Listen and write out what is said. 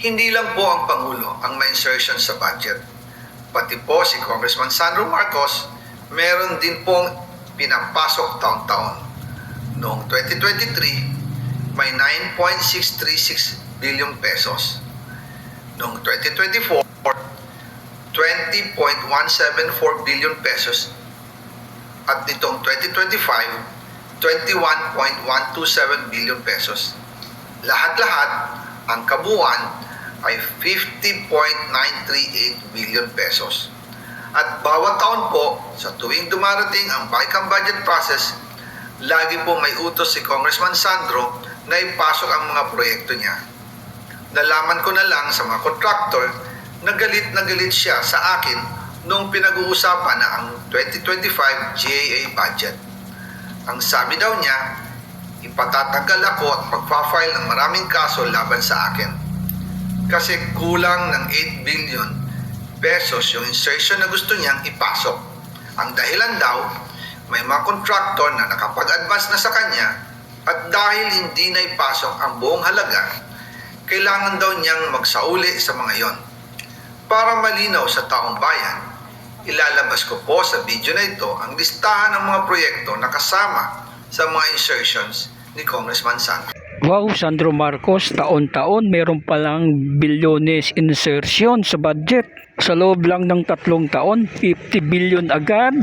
Hindi lang po ang Pangulo ang may insertion sa budget. Pati po si Congressman Sandro Marcos, meron din pong pinapasok taon-taon. Noong 2023, may 9.636 billion pesos. Noong 2024, 20.174 billion pesos. At nitong 2025, 21.127 billion pesos. Lahat-lahat, ang kabuuan ay 50.938 billion pesos. At bawat taon po, sa tuwing dumarating ang BICAM budget process, lagi po may utos si Congressman Sandro na ipasok ang mga proyekto niya. Nalaman ko na lang sa mga contractor na galit siya sa akin noong pinag-uusapan na ang 2025 GAA budget. Ang sabi daw niya, ipatatagal ako at magpa-file ng maraming kaso laban sa akin. Kasi kulang ng 8 billion pesos yung insertion na gusto niyang ipasok. Ang dahilan daw, may mga contractor na nakapag-advance na sa kanya at dahil hindi na ipasok ang buong halaga, kailangan daw niyang magsauli sa mga yon. Para malinaw sa taong bayan, ilalabas ko po sa video na ito ang listahan ng mga proyekto na kasama sa mga insertions ni Congressman Sandro. Wow, Sandro Marcos, taon-taon meron palang bilyones insertion sa budget. Sa loob lang ng 3 taon, 50 billion agad.